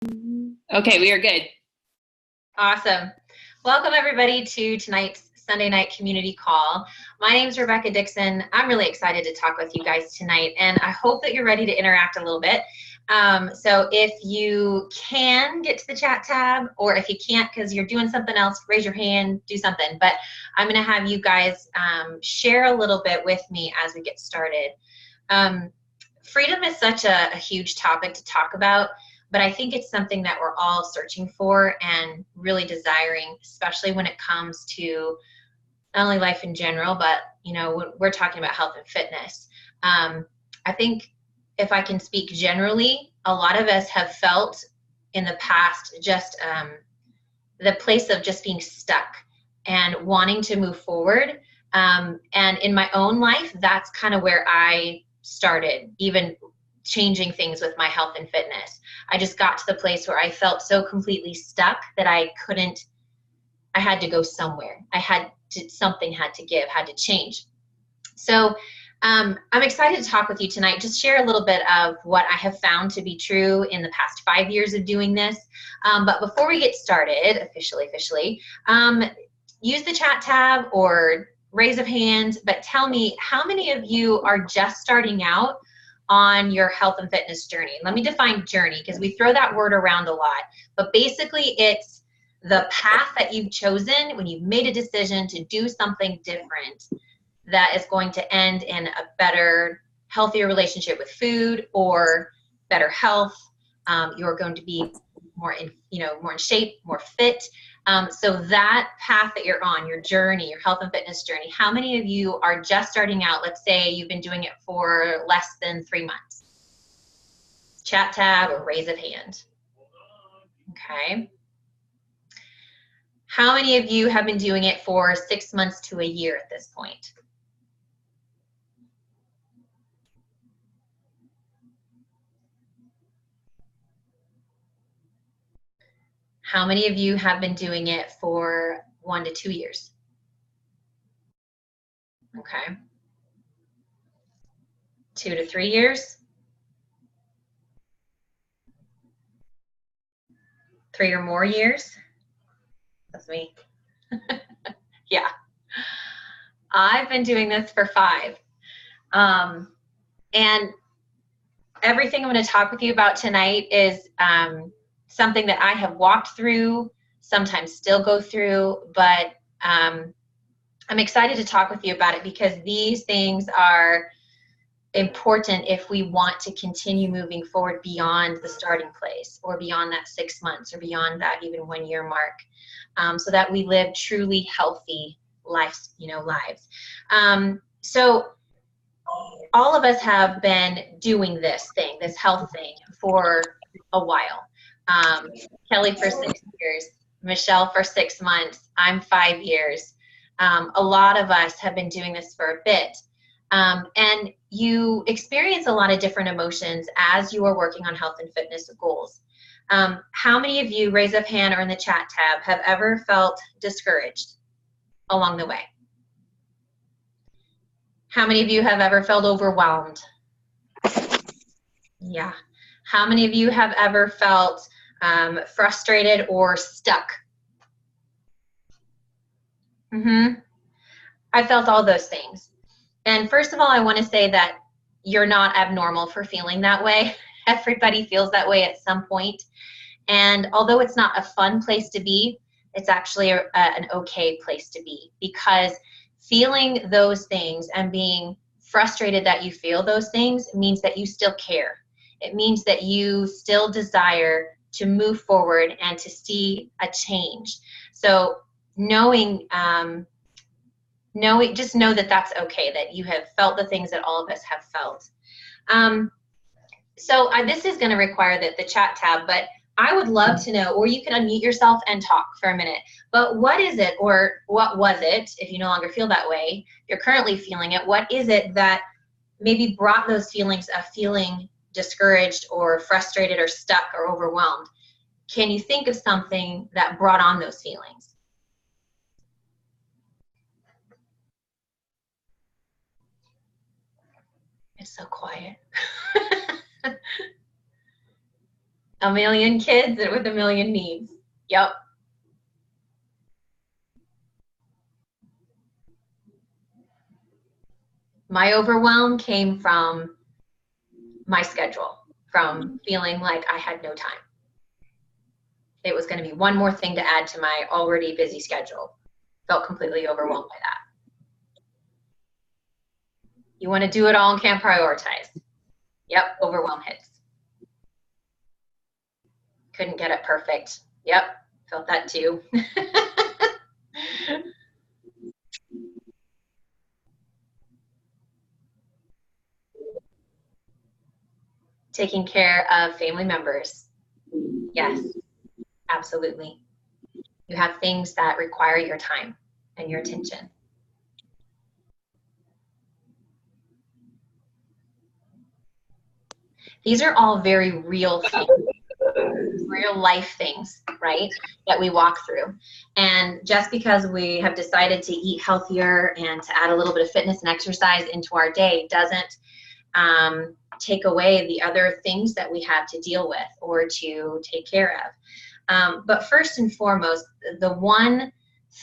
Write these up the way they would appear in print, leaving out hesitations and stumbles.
Okay, we are good. Awesome. Welcome everybody to tonight's Sunday night community call. My name is Rebekah Dixon. I'm really excited to talk with you guys tonight, and I hope that you're ready to interact a little bit. So if you can get to the chat tab, or if you can't because you're doing something else, raise your hand, do something. But I'm going to have you guys share a little bit with me as we get started. Freedom is such a huge topic to talk about, but I think it's something that we're all searching for and really desiring, especially when it comes to not only life in general, but when we're talking about health and fitness. I think if I can speak generally, a lot of us have felt in the past just the place of just being stuck and wanting to move forward. And in my own life, that's kind of where I started, even changing things with my health and fitness. I just got to the place where I felt so completely stuck that I had to go somewhere. Something had to give, had to change. So I'm excited to talk with you tonight, just share a little bit of what I have found to be true in the past 5 years of doing this. But before we get started, officially, use the chat tab or raise of hands, but tell me how many of you are just starting out on your health and fitness journey. Let me define journey because we throw that word around a lot, but basically it's the path that you've chosen when you've made a decision to do something different that is going to end in a better, healthier relationship with food or better health. You're going to be more in shape, more fit. So that path that you're on, your journey, your health and fitness journey, how many of you are just starting out? Let's say you've been doing it for less than 3 months. Chat tab or raise of hand. Okay. How many of you have been doing it for 6 months to a year at this point? How many of you have been doing it for 1 to 2 years? Okay. 2 to 3 years? 3 or more years? That's me. Yeah. I've been doing this for 5. And everything I'm going to talk with you about tonight is something that I have walked through, sometimes still go through, but I'm excited to talk with you about it because these things are important if we want to continue moving forward beyond the starting place or beyond that 6 months or beyond that even 1 year mark, so that we live truly healthy lives. So all of us have been doing this health thing for a while. Kelly for 6 years, Michelle for 6 months, I'm 5 years. A lot of us have been doing this for a bit. And you experience a lot of different emotions as you are working on health and fitness goals. How many of you, raise up hand or in the chat tab, have ever felt discouraged along the way? How many of you have ever felt overwhelmed? Yeah. How many of you have ever felt frustrated or stuck? I felt all those things. And first of all, I want to say that you're not abnormal for feeling that way. Everybody feels that way at some point. And although it's not a fun place to be, it's actually an okay place to be, because feeling those things and being frustrated that you feel those things means that you still care. It means that you still desire to move forward and to see a change. So just know that that's okay, that you have felt the things that all of us have felt. This is going to require the chat tab, but I would love to know, or you can unmute yourself and talk for a minute, but what is it, or what was it, if you no longer feel that way, you're currently feeling it, what is it that maybe brought those feelings of feeling discouraged or frustrated or stuck or overwhelmed? Can you think of something that brought on those feelings? It's so quiet. A million kids with a million needs. Yep. My overwhelm came from my schedule, from feeling like I had no time. It was going to be one more thing to add to my already busy schedule. Felt completely overwhelmed by that. You want to do it all and can't prioritize. Yep, overwhelm hits. Couldn't get it perfect. Yep, felt that too. Taking care of family members. Yes, absolutely. You have things that require your time and your attention. These are all very real things, real life things, right, that we walk through. And just because we have decided to eat healthier and to add a little bit of fitness and exercise into our day doesn't take away the other things that we have to deal with or to take care of. But first and foremost, the one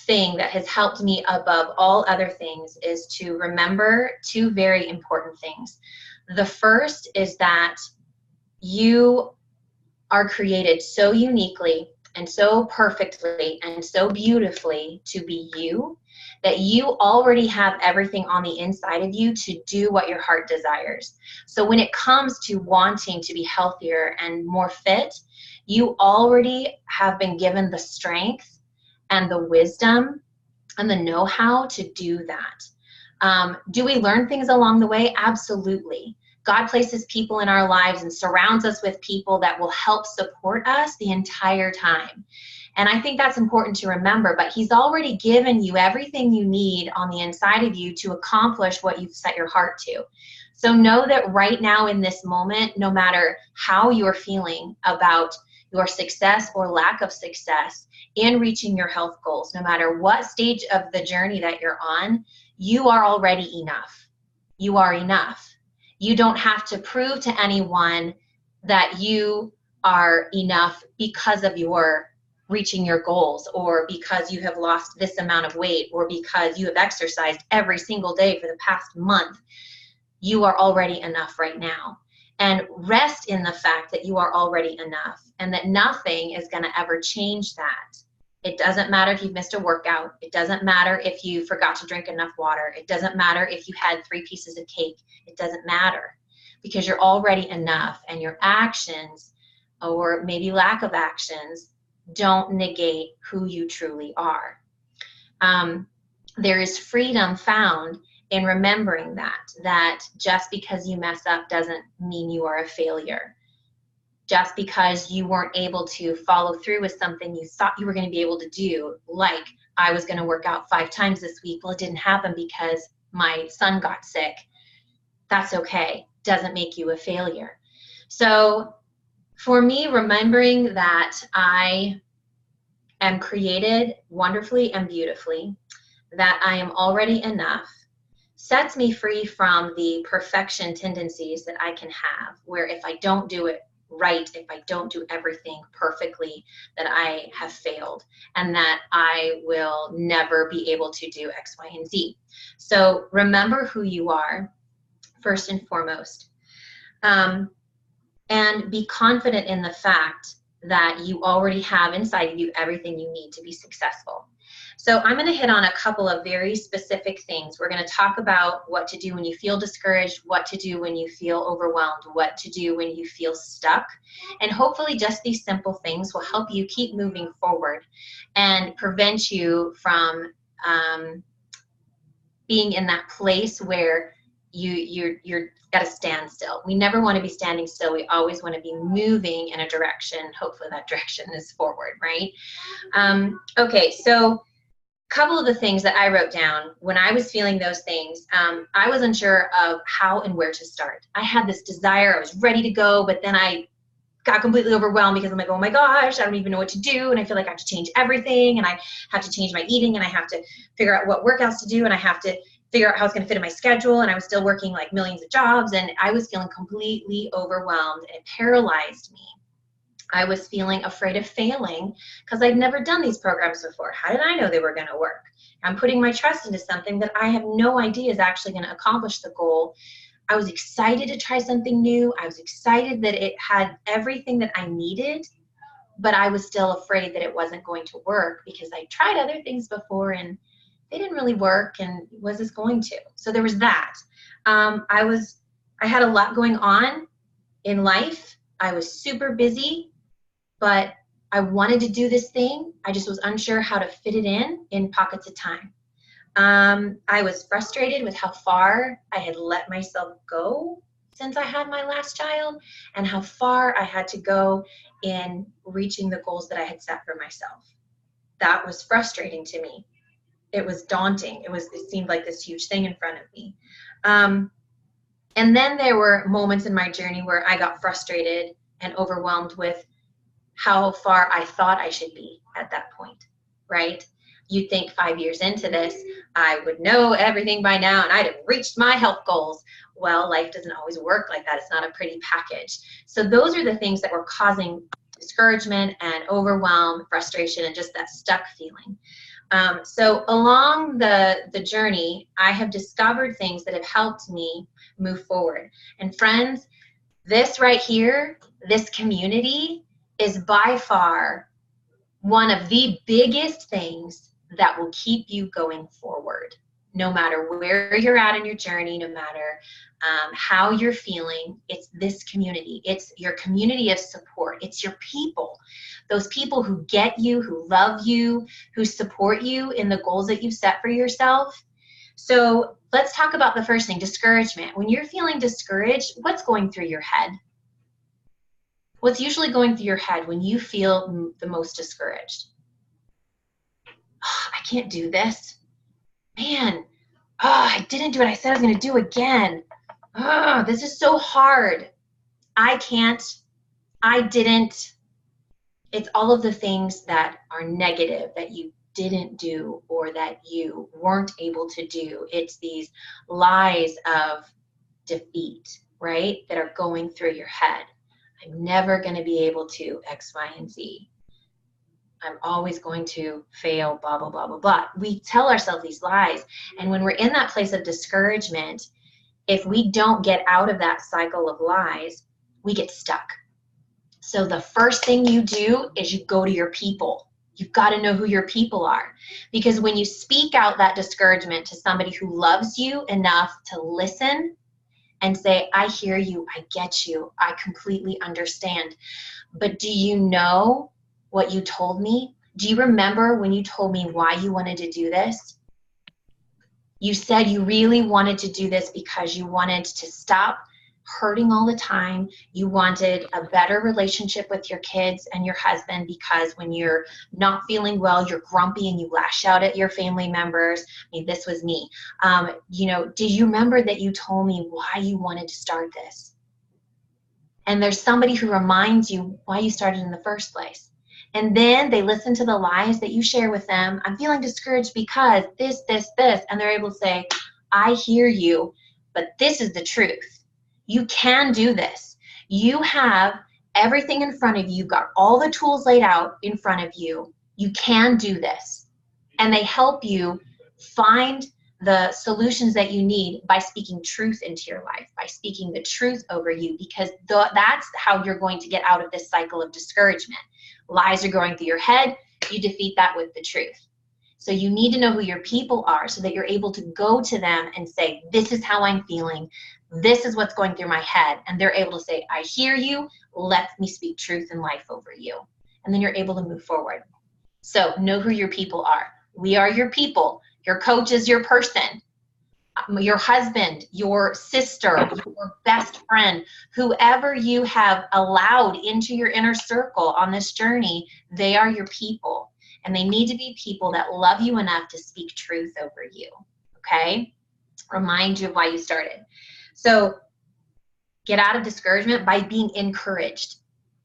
thing that has helped me above all other things is to remember two very important things. The first is that you are created so uniquely and so perfectly and so beautifully to be you, that you already have everything on the inside of you to do what your heart desires. So when it comes to wanting to be healthier and more fit, you already have been given the strength and the wisdom and the know-how to do that. Do we learn things along the way? Absolutely. God places people in our lives and surrounds us with people that will help support us the entire time. And I think that's important to remember, but He's already given you everything you need on the inside of you to accomplish what you've set your heart to. So know that right now in this moment, no matter how you're feeling about your success or lack of success in reaching your health goals, no matter what stage of the journey that you're on, you are already enough. You are enough. You don't have to prove to anyone that you are enough because of your reaching your goals, or because you have lost this amount of weight, or because you have exercised every single day for the past month. You are already enough right now. And rest in the fact that you are already enough and that nothing is going to ever change that. It doesn't matter if you've missed a workout. It doesn't matter if you forgot to drink enough water. It doesn't matter if you had 3 pieces of cake. It doesn't matter, because you're already enough, and your actions, or maybe lack of actions, don't negate who you truly are. There is freedom found in remembering that just because you mess up doesn't mean you are a failure. Just because you weren't able to follow through with something you thought you were going to be able to do, like I was going to work out 5 times this week, well, it didn't happen because my son got sick. That's okay. Doesn't make you a failure. So for me, remembering that I am created wonderfully and beautifully, that I am already enough, sets me free from the perfection tendencies that I can have, where if I don't do it right, if I don't do everything perfectly, that I have failed and that I will never be able to do X, Y, and Z. So remember who you are first and foremost, and be confident in the fact that you already have inside of you everything you need to be successful. So I'm going to hit on a couple of very specific things. We're going to talk about what to do when you feel discouraged, what to do when you feel overwhelmed, what to do when you feel stuck. And hopefully just these simple things will help you keep moving forward and prevent you from being in that place where you're at a standstill. We never want to be standing still. We always want to be moving in a direction. Hopefully that direction is forward, right? Okay, so couple of the things that I wrote down when I was feeling those things, I was unsure of how and where to start. I had this desire, I was ready to go, but then I got completely overwhelmed because I'm like, oh my gosh, I don't even know what to do, and I feel like I have to change everything, and I have to change my eating, and I have to figure out what workouts to do, and I have to figure out how it's going to fit in my schedule, and I was still working like millions of jobs, and I was feeling completely overwhelmed, and it paralyzed me. I was feeling afraid of failing because I'd never done these programs before. How did I know they were going to work? I'm putting my trust into something that I have no idea is actually going to accomplish the goal. I was excited to try something new. I was excited that it had everything that I needed, but I was still afraid that it wasn't going to work because I tried other things before and they didn't really work, and was this going to? So there was that. I had a lot going on in life. I was super busy, but I wanted to do this thing. I just was unsure how to fit it in pockets of time. I was frustrated with how far I had let myself go since I had my last child, and how far I had to go in reaching the goals that I had set for myself. That was frustrating to me. It was daunting. It seemed like this huge thing in front of me. And then there were moments in my journey where I got frustrated and overwhelmed with how far I thought I should be at that point, right? You'd think 5 years into this, I would know everything by now and I'd have reached my health goals. Well, life doesn't always work like that. It's not a pretty package. So those are the things that were causing discouragement and overwhelm, frustration, and just that stuck feeling. So along the journey, I have discovered things that have helped me move forward. And friends, this right here, this community is by far one of the biggest things that will keep you going forward. No matter where you're at in your journey, no matter how you're feeling, it's this community. It's your community of support. It's your people. Those people who get you, who love you, who support you in the goals that you've set for yourself. So let's talk about the first thing, discouragement. When you're feeling discouraged, what's going through your head? What's usually going through your head when you feel the most discouraged? Oh, I can't do this. Man, I didn't do what I said I was going to do again. Oh, this is so hard. I can't. I didn't. It's all of the things that are negative that you didn't do or that you weren't able to do. It's these lies of defeat, right, that are going through your head. I'm never going to be able to X, Y, and Z. I'm always going to fail, blah, blah, blah, blah, blah. We tell ourselves these lies. And when we're in that place of discouragement, if we don't get out of that cycle of lies, we get stuck. So the first thing you do is you go to your people. You've got to know who your people are. Because when you speak out that discouragement to somebody who loves you enough to listen and say, I hear you, I get you, I completely understand. But do you know what you told me? Do you remember when you told me why you wanted to do this? You said you really wanted to do this because you wanted to stop hurting all the time. You wanted a better relationship with your kids and your husband because when you're not feeling well, you're grumpy and you lash out at your family members. I mean, this was me. Do you remember that you told me why you wanted to start this? And there's somebody who reminds you why you started in the first place. And then they listen to the lies that you share with them. I'm feeling discouraged because this, and they're able to say, I hear you, but this is the truth. You can do this. You have everything in front of you. You've got all the tools laid out in front of you. You can do this. And they help you find the solutions that you need by speaking truth into your life, by speaking the truth over you, because that's how you're going to get out of this cycle of discouragement. Lies are going through your head. You defeat that with the truth. So you need to know who your people are so that you're able to go to them and say, this is how I'm feeling. This is what's going through my head. And they're able to say, I hear you. Let me speak truth and life over you. And then you're able to move forward. So know who your people are. We are your people. Your coach is your person. Your husband, your sister, your best friend, whoever you have allowed into your inner circle on this journey, they are your people. And they need to be people that love you enough to speak truth over you, okay? Remind you of why you started. So get out of discouragement by being encouraged.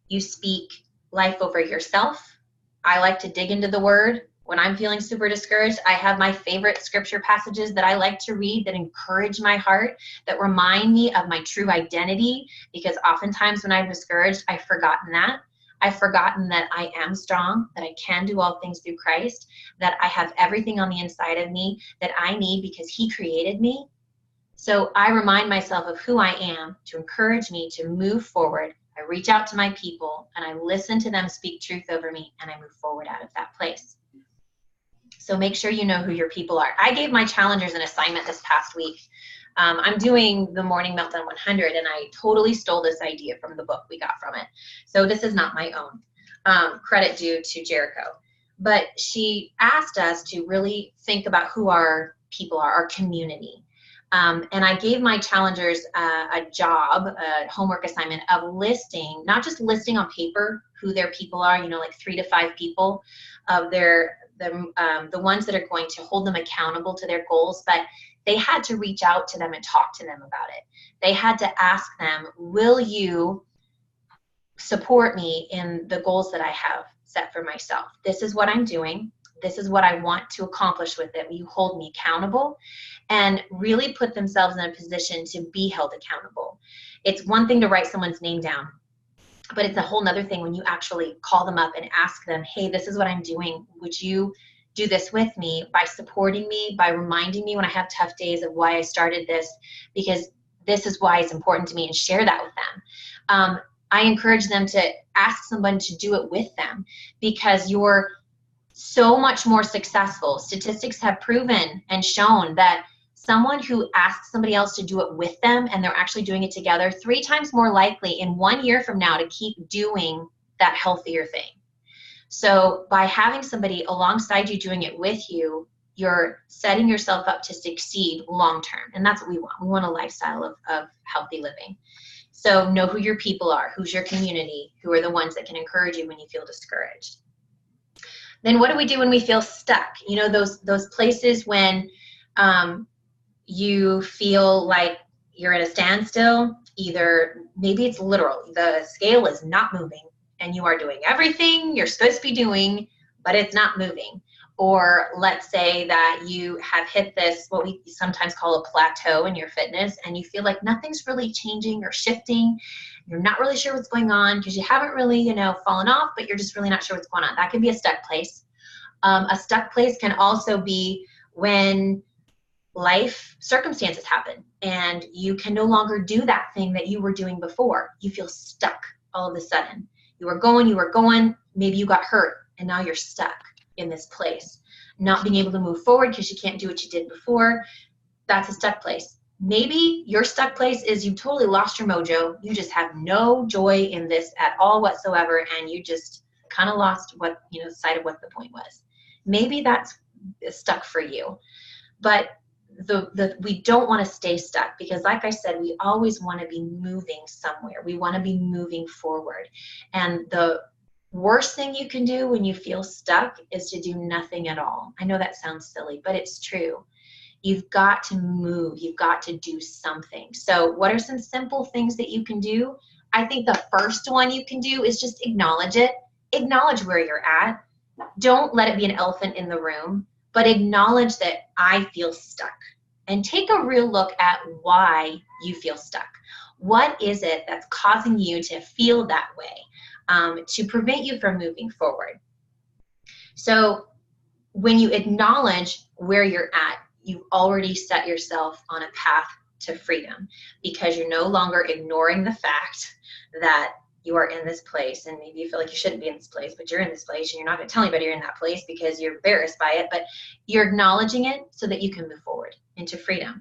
You speak life over yourself. I like to dig into the word. When I'm feeling super discouraged, I have my favorite scripture passages that I like to read that encourage my heart, that remind me of my true identity, because oftentimes when I'm discouraged, I've forgotten that. I've forgotten that I am strong, that I can do all things through Christ, that I have everything on the inside of me that I need because he created me. So I remind myself of who I am to encourage me to move forward. I reach out to my people and I listen to them speak truth over me, and I move forward out of that place. So make sure you know who your people are. I gave my challengers an assignment this past week. I'm doing the Morning Meltdown 100, and I totally stole this idea from the book we got from it. So this is not my own. Credit due to Jericho. But she asked us to really think about who our people are, our community. And I gave my challengers a job, a homework assignment of listing, not just listing on paper who their people are, like 3 to 5 people of the ones that are going to hold them accountable to their goals, but they had to reach out to them and talk to them about it. They had to ask them, will you support me in the goals that I have set for myself? This is what I'm doing. This is what I want to accomplish with it. Will you hold me accountable? And really put themselves in a position to be held accountable. It's one thing to write someone's name down, but it's a whole nother thing when you actually call them up and ask them, hey, this is what I'm doing. Would you do this with me by supporting me, by reminding me when I have tough days of why I started this, because this is why it's important to me, and share that with them. I encourage them to ask someone to do it with them, because you're so much more successful. Statistics have proven and shown that someone who asks somebody else to do it with them and they're actually doing it together, 3 times more likely in 1 year from now to keep doing that healthier thing. So by having somebody alongside you doing it with you, you're setting yourself up to succeed long term. And that's what we want. We want a lifestyle of healthy living. So know who your people are, who's your community, who are the ones that can encourage you when you feel discouraged. Then what do we do when we feel stuck? Those places when you feel like you're at a standstill. Either maybe it's literal, the scale is not moving and you are doing everything you're supposed to be doing, but it's not moving. Or let's say that you have hit this, what we sometimes call a plateau in your fitness, and you feel like nothing's really changing or shifting. You're not really sure what's going on because you haven't really, fallen off, but you're just really not sure what's going on. That can be a stuck place. A stuck place can also be when life circumstances happen and you can no longer do that thing that you were doing before. You feel stuck all of a sudden. You were going, maybe you got hurt, and now you're stuck in this place, not being able to move forward because you can't do what you did before. That's a stuck place. Maybe your stuck place is you totally lost your mojo. You just have no joy in this at all whatsoever, and you just kind of lost sight of what the point was. Maybe that's stuck for you. But we don't want to stay stuck, because like I said, we always want to be moving somewhere. We want to be moving forward. And the worst thing you can do when you feel stuck is to do nothing at all. I know that sounds silly, but it's true. You've got to move. You've got to do something. So what are some simple things that you can do? I think the first one you can do is just acknowledge it. Acknowledge where you're at. Don't let it be an elephant in the room, but acknowledge that I feel stuck, and take a real look at why you feel stuck. What is it that's causing you to feel that way, to prevent you from moving forward? So when you acknowledge where you're at, you've already set yourself on a path to freedom, because you're no longer ignoring the fact that you are in this place, and maybe you feel like you shouldn't be in this place, but you're in this place, and you're not going to tell anybody you're in that place because you're embarrassed by it, but you're acknowledging it so that you can move forward into freedom.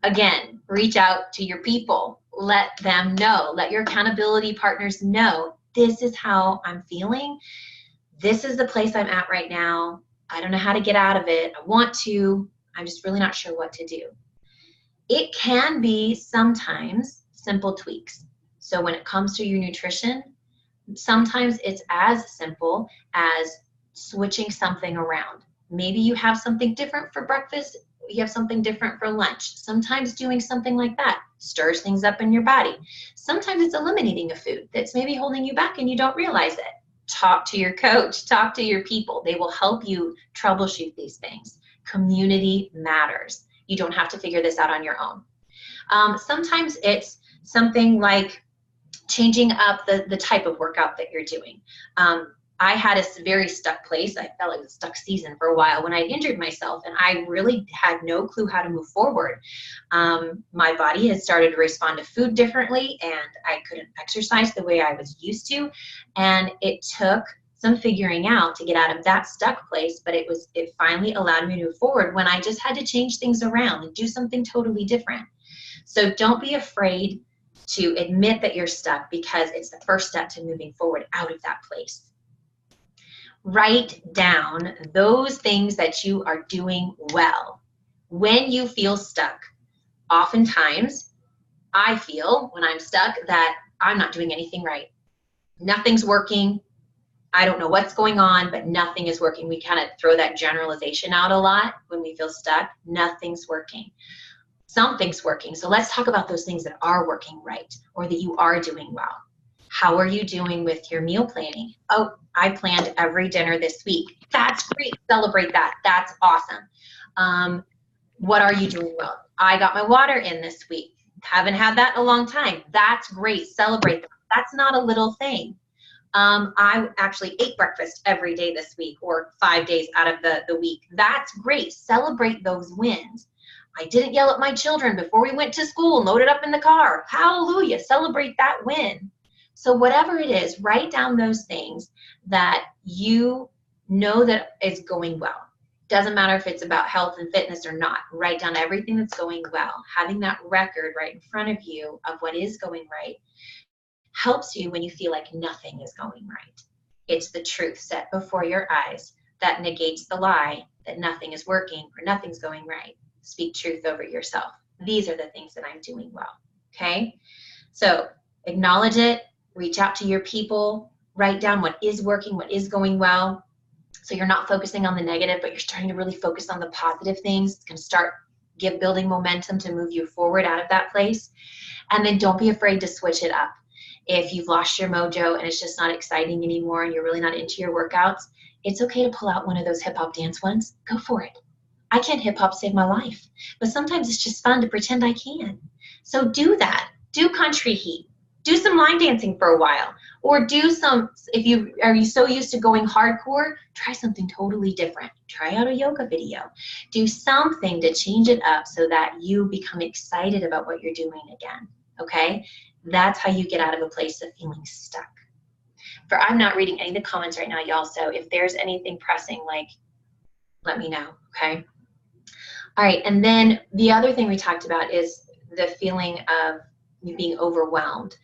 Again, reach out to your people. Let them know. Let your accountability partners know, this is how I'm feeling. This is the place I'm at right now. I don't know how to get out of it. I want to. I'm just really not sure what to do. It can be sometimes simple tweaks. So when it comes to your nutrition, sometimes it's as simple as switching something around. Maybe you have something different for breakfast, you have something different for lunch. Sometimes doing something like that stirs things up in your body. Sometimes it's eliminating a food that's maybe holding you back and you don't realize it. Talk to your coach, talk to your people. They will help you troubleshoot these things. Community matters. You don't have to figure this out on your own. Sometimes it's something like changing up the type of workout that you're doing. I had a very stuck place. I felt like it was a stuck season for a while when I injured myself, and I really had no clue how to move forward. My body had started to respond to food differently, and I couldn't exercise the way I was used to. And it took some figuring out to get out of that stuck place, but it finally allowed me to move forward when I just had to change things around and do something totally different. So don't be afraid to admit that you're stuck, because it's the first step to moving forward out of that place. Write down those things that you are doing well. When you feel stuck, oftentimes I feel when I'm stuck that I'm not doing anything right. Nothing's working. I don't know what's going on, but nothing is working. We kind of throw that generalization out a lot when we feel stuck. Nothing's working. Something's working. So let's talk about those things that are working right, or that you are doing well. How are you doing with your meal planning? Oh, I planned every dinner this week. That's great. Celebrate that. That's awesome. What are you doing well? I got my water in this week. Haven't had that in a long time. That's great. Celebrate that. That's not a little thing. I actually ate breakfast every day this week, or 5 days out of the week. That's great. Celebrate those wins. I didn't yell at my children before we went to school and loaded up in the car. Hallelujah. Celebrate that win. So whatever it is, write down those things that you know that is going well. Doesn't matter if it's about health and fitness or not. Write down everything that's going well. Having that record right in front of you of what is going right helps you when you feel like nothing is going right. It's the truth set before your eyes that negates the lie that nothing is working or nothing's going right. Speak truth over yourself. These are the things that I'm doing well. Okay? So acknowledge it. Reach out to your people, write down what is working, what is going well. So you're not focusing on the negative, but you're starting to really focus on the positive things. It's going to start building momentum to move you forward out of that place. And then don't be afraid to switch it up. If you've lost your mojo and it's just not exciting anymore and you're really not into your workouts, it's okay to pull out one of those hip hop dance ones. Go for it. I can't hip hop save my life, but sometimes it's just fun to pretend I can. So do that. Do country heat. Do some line dancing for a while, or do some, if you are so used to going hardcore, try something totally different. Try out a yoga video. Do something to change it up so that you become excited about what you're doing again, okay? That's how you get out of a place of feeling stuck. I'm not reading any of the comments right now, y'all, so if there's anything pressing, like, let me know, okay? All right, and then the other thing we talked about is the feeling of being overwhelmed.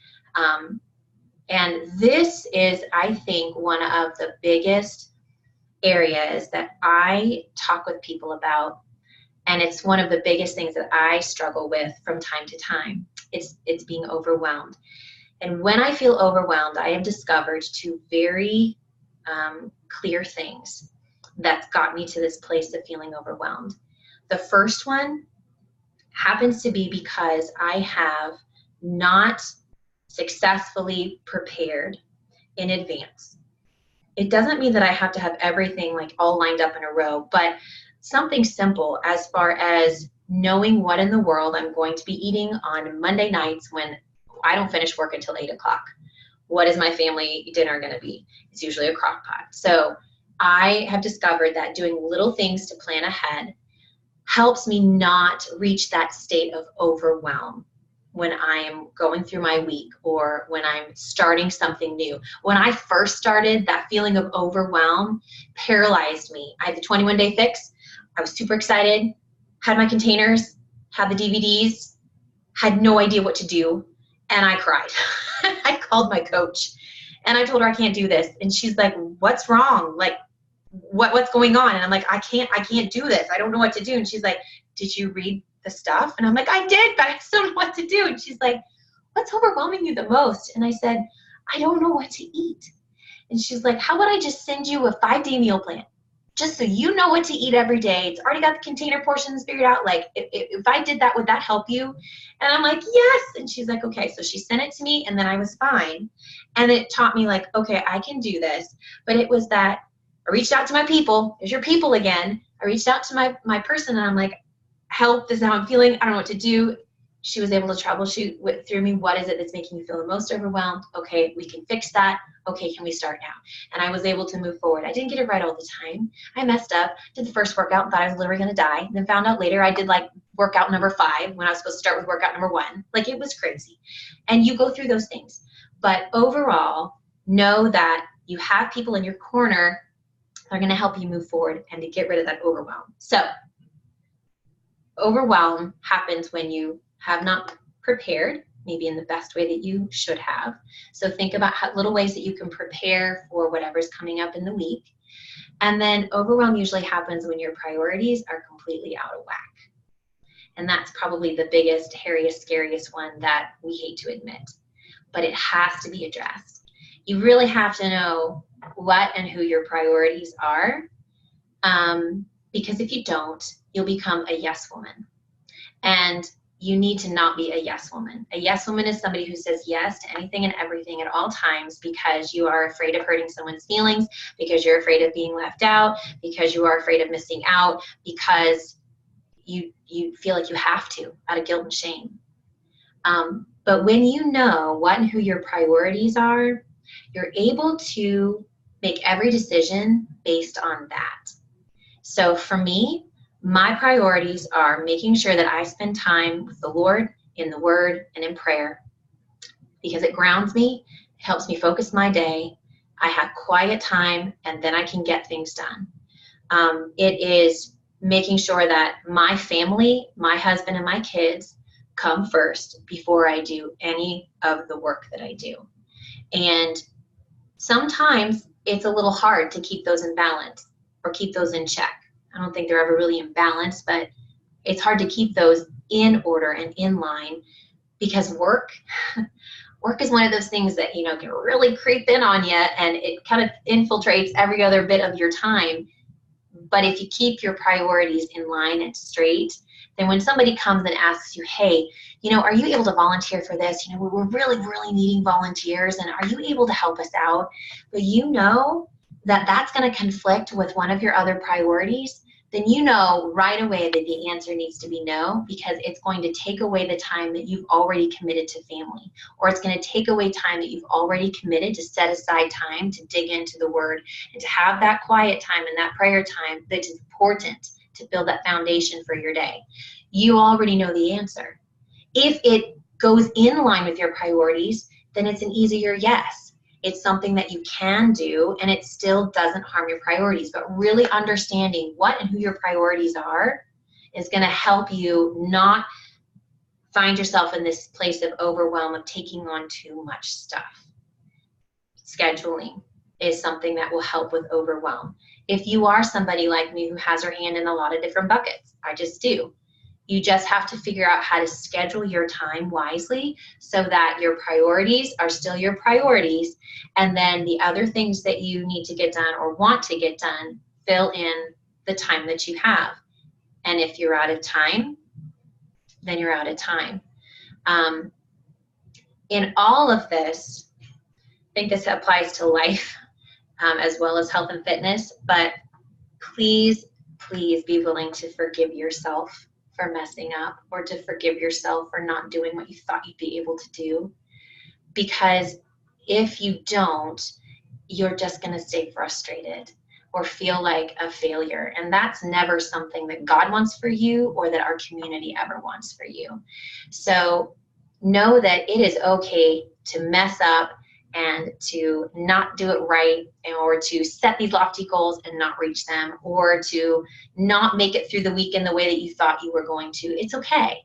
And this is, I think, one of the biggest areas that I talk with people about, and it's one of the biggest things that I struggle with from time to time. It's being overwhelmed. And when I feel overwhelmed, I have discovered two very clear things that got me to this place of feeling overwhelmed. The first one happens to be because I have not successfully prepared in advance. It doesn't mean that I have to have everything like all lined up in a row, but something simple as far as knowing what in the world I'm going to be eating on Monday nights when I don't finish work until 8 o'clock. What is my family dinner going to be? It's usually a crock pot. So I have discovered that doing little things to plan ahead helps me not reach that state of overwhelm when I am going through my week or when I'm starting something new. When I first started, that feeling of overwhelm paralyzed me. I had the 21-day fix. I was super excited, had my containers, had the DVDs, had no idea what to do, and I cried. I called my coach and I told her I can't do this. And she's like, what's wrong? Like, what's going on? And I'm like, I can't do this. I don't know what to do. And she's like, did you read the stuff? And I'm like, I did, but I still don't know what to do. And she's like, what's overwhelming you the most? And I said, I don't know what to eat. And she's like, how about I just send you a 5-day meal plan? Just so you know what to eat every day. It's already got the container portions figured out. Like, if I did that, would that help you? And I'm like, yes. And she's like, okay. So she sent it to me, and then I was fine. And it taught me, like, okay, I can do this. But it was that I reached out to my people. There's your people again. I reached out to my person, and I'm like, help, this is how I'm feeling. I don't know what to do. she was able to troubleshoot through me. What is it that's making you feel the most overwhelmed? Okay, we can fix that. Okay, can we start now? And I was able to move forward. I didn't get it right all the time. I messed up, did the first workout and thought I was literally going to die. And then found out later I did like workout number 5 when I was supposed to start with workout number 1. Like, it was crazy. And you go through those things. But overall, know that you have people in your corner that are going to help you move forward and to get rid of that overwhelm. So overwhelm happens when you have not prepared, maybe in the best way that you should have. So think about little ways that you can prepare for whatever's coming up in the week. And then overwhelm usually happens when your priorities are completely out of whack. And that's probably the biggest, hairiest, scariest one that we hate to admit. But it has to be addressed. You really have to know what and who your priorities are. Because if you don't, you'll become a yes woman. And you need to not be a yes woman. A yes woman is somebody who says yes to anything and everything at all times because you are afraid of hurting someone's feelings, because you're afraid of being left out, because you are afraid of missing out, because you feel like you have to out of guilt and shame. But when you know what and who your priorities are, you're able to make every decision based on that. So for me, my priorities are making sure that I spend time with the Lord in the Word and in prayer, because it grounds me, it helps me focus my day. I have quiet time, and then I can get things done. It is making sure that my family, my husband, and my kids come first before I do any of the work that I do. And sometimes it's a little hard to keep those in balance or keep those in check. I don't think they're ever really in balance, but it's hard to keep those in order and in line, because work is one of those things that, you know, can really creep in on you, and it kind of infiltrates every other bit of your time. But if you keep your priorities in line and straight, then when somebody comes and asks you, hey, you know, are you able to volunteer for this? You know, we're really, really needing volunteers, and are you able to help us out? But you know that that's going to conflict with one of your other priorities, then you know right away that the answer needs to be no, because it's going to take away the time that you've already committed to family, or it's going to take away time that you've already committed to set aside time to dig into the Word and to have that quiet time and that prayer time that is important to build that foundation for your day. You already know the answer. If it goes in line with your priorities, then it's an easier yes. It's something that you can do, and it still doesn't harm your priorities. But really understanding what and who your priorities are is going to help you not find yourself in this place of overwhelm of taking on too much stuff. Scheduling is something that will help with overwhelm. If you are somebody like me who has her hand in a lot of different buckets, I just do. You just have to figure out how to schedule your time wisely so that your priorities are still your priorities, and then the other things that you need to get done or want to get done fill in the time that you have. And if you're out of time, then you're out of time. In all of this, I think this applies to life as well as health and fitness, but please, please be willing to forgive yourself for messing up, or to forgive yourself for not doing what you thought you'd be able to do. Because if you don't, you're just going to stay frustrated or feel like a failure. And that's never something that God wants for you, or that our community ever wants for you. So know that it is okay to mess up and to not do it right, or to set these lofty goals and not reach them, or to not make it through the week in the way that you thought you were going to. It's okay.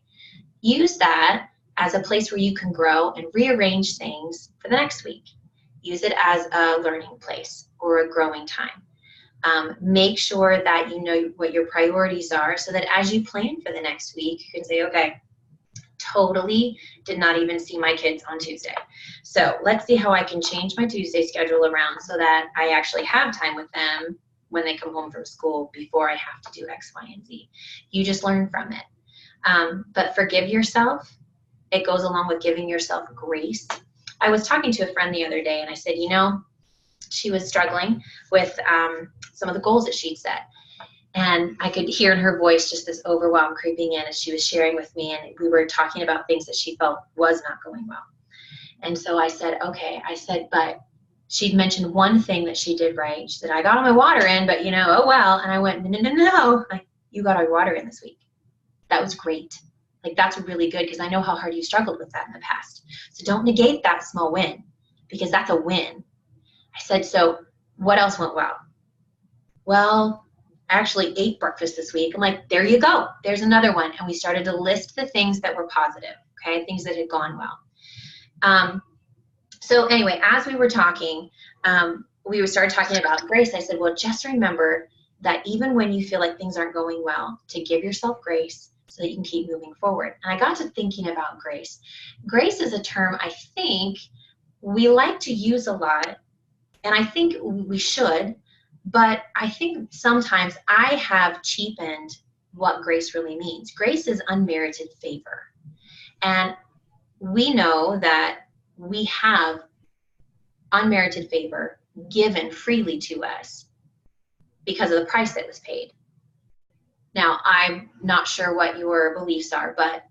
Use that as a place where you can grow and rearrange things for the next week. Use it as a learning place or a growing time. Make sure that you know what your priorities are, so that as you plan for the next week, you can say, okay, totally did not even see my kids on Tuesday. So let's see how I can change my Tuesday schedule around so that I actually have time with them when they come home from school before I have to do X, Y, and Z. You just learn from it. But forgive yourself. It goes along with giving yourself grace. I was talking to a friend the other day, and I said, you know, she was struggling with some of the goals that she'd set. And I could hear in her voice just this overwhelm creeping in as she was sharing with me, and we were talking about things that she felt was not going well. And so I said, okay, but she'd mentioned one thing that she did right. She said, I got all my water in, but oh well. And I went, no. Like, you got all your water in this week. That was great. Like, that's really good, because I know how hard you struggled with that in the past. So don't negate that small win, because that's a win. I said, so what else went well? Well, I actually ate breakfast this week. I'm like, there you go. There's another one. And we started to list the things that were positive, okay, things that had gone well. So anyway, as we were talking, we started talking about grace. I said, well, just remember that even when you feel like things aren't going well, to give yourself grace so that you can keep moving forward. And I got to thinking about grace. Grace is a term I think we like to use a lot, and I think we should, but I think sometimes I have cheapened what grace really means. Grace is unmerited favor. And we know that we have unmerited favor given freely to us because of the price that was paid. Now, I'm not sure what your beliefs are, but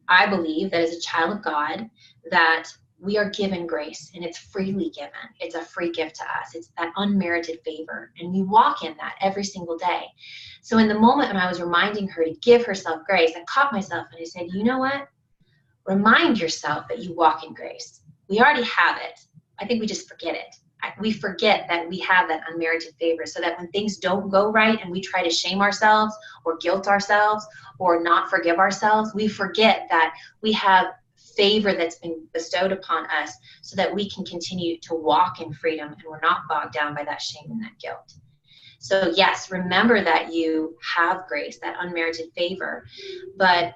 I believe that as a child of God, that we are given grace, and it's freely given. It's a free gift to us. It's that unmerited favor, and we walk in that every single day. So in the moment when I was reminding her to give herself grace, I caught myself and I said, you know what? Remind yourself that you walk in grace. We already have it. I think we just forget it. We forget that we have that unmerited favor, so that when things don't go right and we try to shame ourselves or guilt ourselves or not forgive ourselves, we forget that we have favor that's been bestowed upon us, so that we can continue to walk in freedom and we're not bogged down by that shame and that guilt. So yes, remember that you have grace, that unmerited favor. But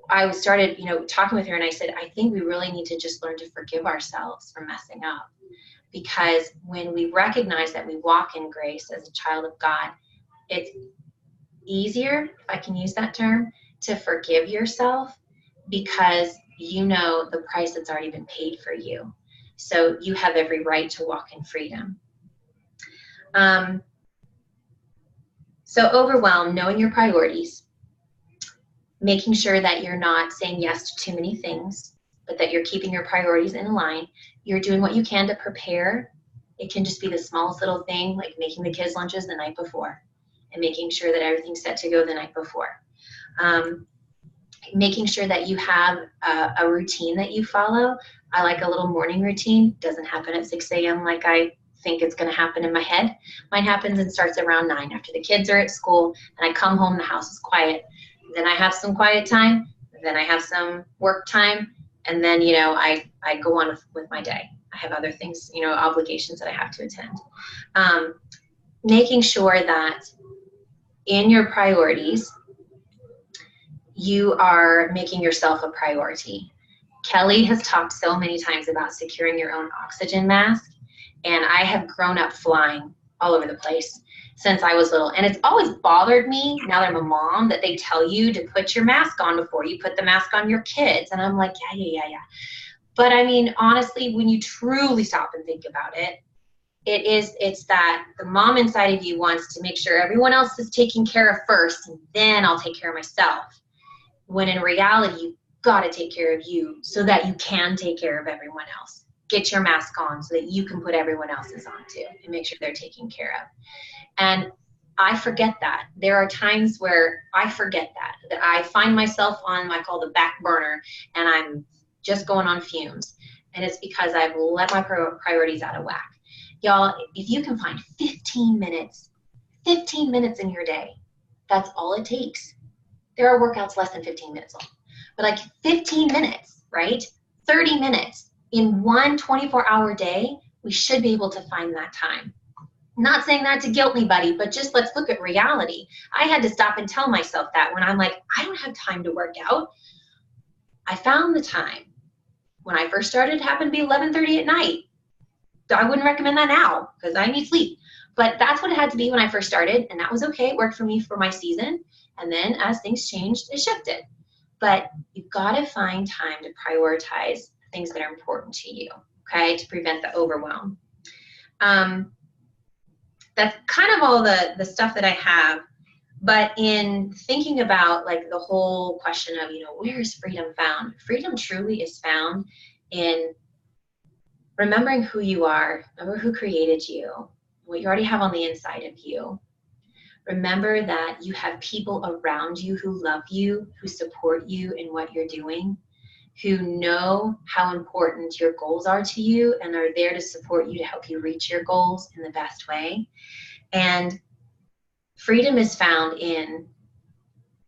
I started, talking with her, and I said, I think we really need to just learn to forgive ourselves for messing up. Because when we recognize that we walk in grace as a child of God, it's easier, if I can use that term, to forgive yourself, because you know the price that's already been paid for you. So you have every right to walk in freedom. So overwhelm, knowing your priorities, making sure that you're not saying yes to too many things, but that you're keeping your priorities in line. You're doing what you can to prepare. It can just be the smallest little thing, like making the kids' lunches the night before and making sure that everything's set to go the night before. Making sure that you have a routine that you follow. I like a little morning routine. Doesn't happen at 6 a.m. like I think it's going to happen in my head. Mine happens and starts around 9 after the kids are at school, and I come home, the house is quiet. Then I have some quiet time. Then I have some work time. And then, I go on with my day. I have other things, obligations that I have to attend. Making sure that in your priorities, you are making yourself a priority. Kelly has talked so many times about securing your own oxygen mask, and I have grown up flying all over the place since I was little. And it's always bothered me, now that I'm a mom, that they tell you to put your mask on before you put the mask on your kids. And I'm like, yeah. But I mean, honestly, when you truly stop and think about it, it's that the mom inside of you wants to make sure everyone else is taken care of first, and then I'll take care of myself. When in reality, you've got to take care of you so that you can take care of everyone else. Get your mask on so that you can put everyone else's on too, and make sure they're taken care of. And I forget that. There are times where I forget that I find myself on what I call the back burner, and I'm just going on fumes. And it's because I've let my priorities out of whack. Y'all, if you can find 15 minutes in your day, that's all it takes. There are workouts less than 15 minutes long, but like 15 minutes, right? 30 minutes in one 24-hour day, we should be able to find that time. Not saying that to guilt anybody, but just let's look at reality. I had to stop and tell myself that when I'm like, I don't have time to work out. I found the time. When I first started, it happened to be 11:30 at night. I wouldn't recommend that now because I need sleep. But that's what it had to be when I first started, and that was okay. It worked for me for my season. And then as things changed, it shifted. But you've got to find time to prioritize things that are important to you, okay, to prevent the overwhelm. That's kind of all the stuff that I have. But in thinking about like the whole question of, where is freedom found? Freedom truly is found in remembering who you are, remember who created you, what you already have on the inside of you. Remember that you have people around you who love you, who support you in what you're doing, who know how important your goals are to you and are there to support you to help you reach your goals in the best way. And freedom is found in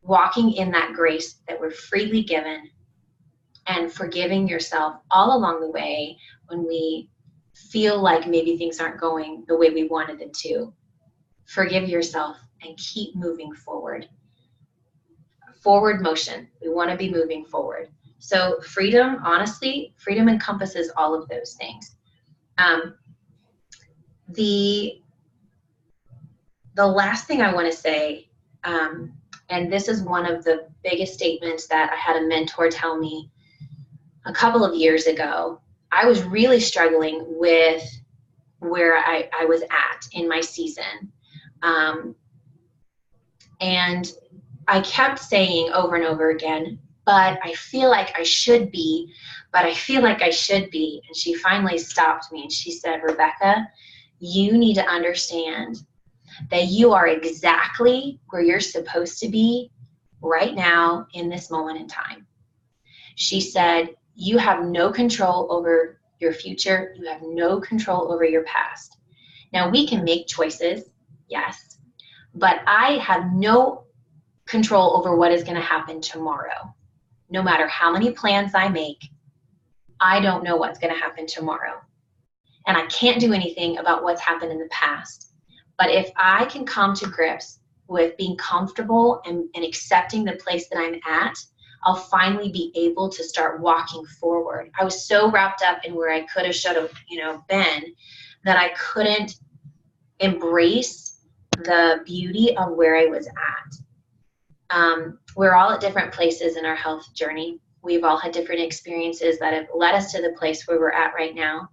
walking in that grace that we're freely given and forgiving yourself all along the way when we feel like maybe things aren't going the way we wanted them to. Forgive yourself and keep moving forward. Forward motion. We want to be moving forward. So freedom, honestly, freedom encompasses all of those things. The last thing I want to say, and this is one of the biggest statements that I had a mentor tell me a couple of years ago. I was really struggling with where I was at in my season. And I kept saying over and over again, but I feel like I should be, but I feel like I should be. And she finally stopped me and she said, Rebekah, you need to understand that you are exactly where you're supposed to be right now in this moment in time. She said, you have no control over your future. You have no control over your past. Now, we can make choices, yes, but I have no control over what is going to happen tomorrow. No matter how many plans I make, I don't know what's going to happen tomorrow. And I can't do anything about what's happened in the past. But if I can come to grips with being comfortable and accepting the place that I'm at, I'll finally be able to start walking forward. I was so wrapped up in where I could have, should have, been, that I couldn't embrace the beauty of where I was at. We're all at different places in our health journey. We've all had different experiences that have led us to the place where we're at right now.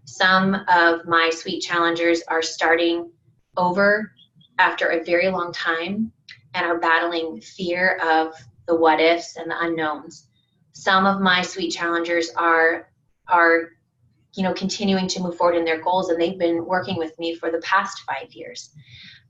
Some of my sweet challengers are starting over after a very long time and are battling fear of the what ifs and the unknowns. Some of my sweet challengers are continuing to move forward in their goals, and they've been working with me for the past 5 years.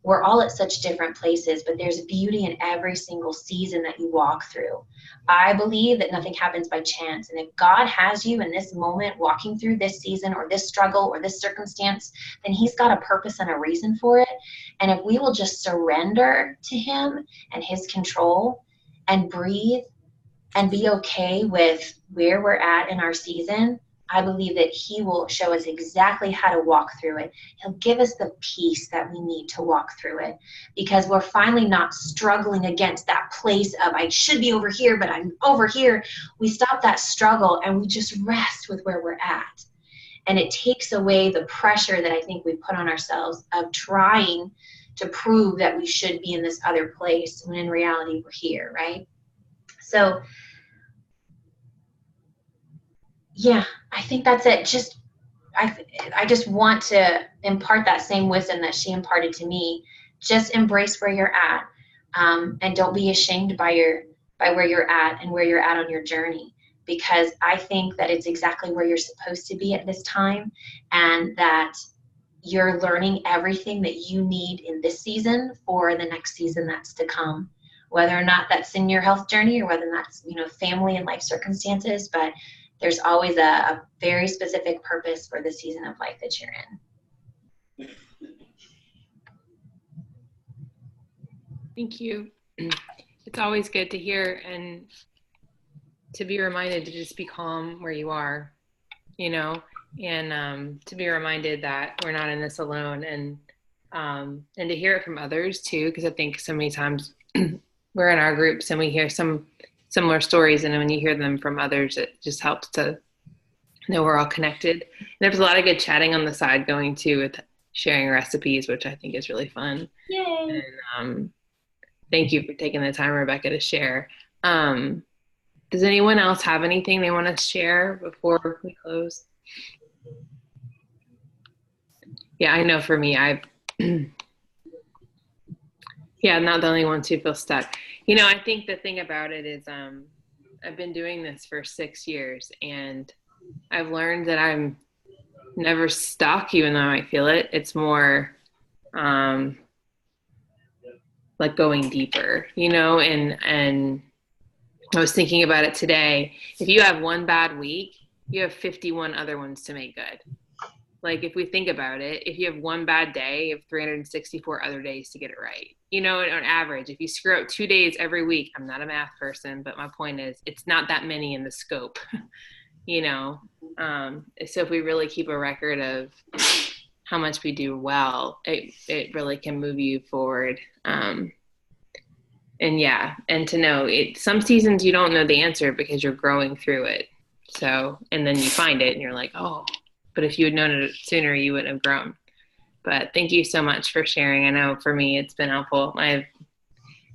We're all at such different places, but there's beauty in every single season that you walk through. I believe that nothing happens by chance. And if God has you in this moment walking through this season or this struggle or this circumstance, then he's got a purpose and a reason for it. And if we will just surrender to him and his control and breathe and be okay with where we're at in our season, I believe that he will show us exactly how to walk through it. He'll give us the peace that we need to walk through it, because we're finally not struggling against that place of I should be over here, but I'm over here. We stop that struggle and we just rest with where we're at. And it takes away the pressure that I think we put on ourselves of trying to prove that we should be in this other place when in reality we're here, right? So yeah, I think that's it. I just want to impart that same wisdom that she imparted to me. Just embrace where you're at, and don't be ashamed by where you're at and where you're at on your journey, because I think that it's exactly where you're supposed to be at this time, and that you're learning everything that you need in this season for the next season that's to come, whether or not that's in your health journey or whether that's family and life circumstances. But there's always a very specific purpose for the season of life that you're in. Thank you. It's always good to hear and to be reminded to just be calm where you are, and to be reminded that we're not in this alone, and to hear it from others too, because I think so many times we're in our groups and we hear some similar stories, and when you hear them from others, it just helps to know we're all connected. And there's a lot of good chatting on the side going too, with sharing recipes, which I think is really fun. Yay! And thank you for taking the time, Rebekah, to share. Does anyone else have anything they want to share before we close? Yeah, I know for me, Yeah, not the only ones who feel stuck. You know, I think the thing about it is I've been doing this for 6 years, and I've learned that I'm never stuck, even though I feel it. It's more um, like going deeper, you know, and I was thinking about it today. If you have one bad week, you have 51 other ones to make good. Like if we think about it, if you have one bad day, you have 364 other days to get it right. You know, on average, if you screw up 2 days every week, I'm not a math person, but my point is it's not that many in the scope, you know. So if we really keep a record of how much we do well, it really can move you forward. And yeah, and to know it, some seasons you don't know the answer because you're growing through it. So, and then you find it and you're like, oh, but if you had known it sooner, you wouldn't have grown. But thank you so much for sharing. I know for me, it's been helpful.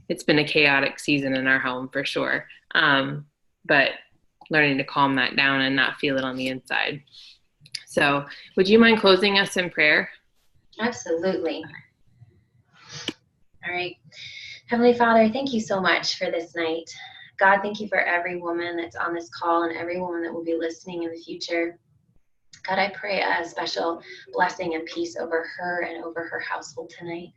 It's been a chaotic season in our home for sure. But learning to calm that down and not feel it on the inside. So would you mind closing us in prayer? Absolutely. All right. Heavenly Father, thank you so much for this night. God, thank you for every woman that's on this call and every woman that will be listening in the future. God, I pray a special blessing and peace over her and over her household tonight.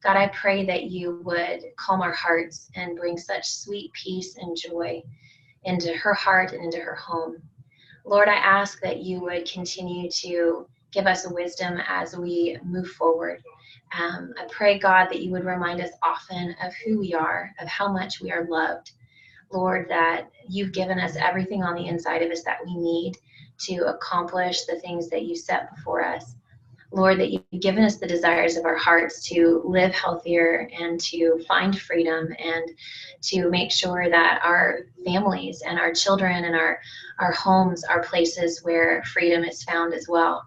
God, I pray that you would calm our hearts and bring such sweet peace and joy into her heart and into her home. Lord, I ask that you would continue to give us wisdom as we move forward. I pray, God, that you would remind us often of who we are, of how much we are loved. Lord, that you've given us everything on the inside of us that we need to accomplish the things that you set before us. Lord, that you've given us the desires of our hearts to live healthier and to find freedom and to make sure that our families and our children and our homes are places where freedom is found as well.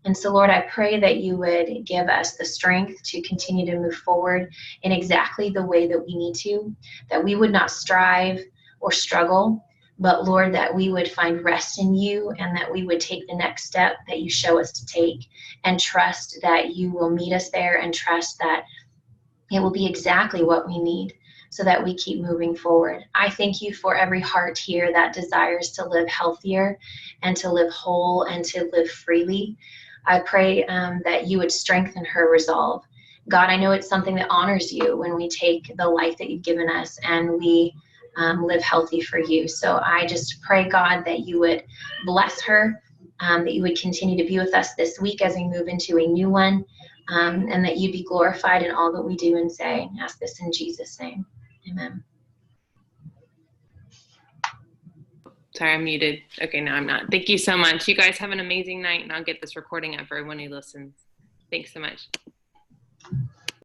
And so, Lord, I pray that you would give us the strength to continue to move forward in exactly the way that we need to, that we would not strive or struggle, but Lord, that we would find rest in you and that we would take the next step that you show us to take and trust that you will meet us there and trust that it will be exactly what we need so that we keep moving forward. I thank you for every heart here that desires to live healthier and to live whole and to live freely. I pray that you would strengthen her resolve. God, I know it's something that honors you when we take the life that you've given us and we live healthy for you. So I just pray, God, that you would bless her, that you would continue to be with us this week as we move into a new one, and that you be glorified in all that we do and say. I ask this in Jesus' name. Amen. Sorry, I'm muted. Okay, no, I'm not. Thank you so much. You guys have an amazing night, and I'll get this recording up for everyone who listens. Thanks so much.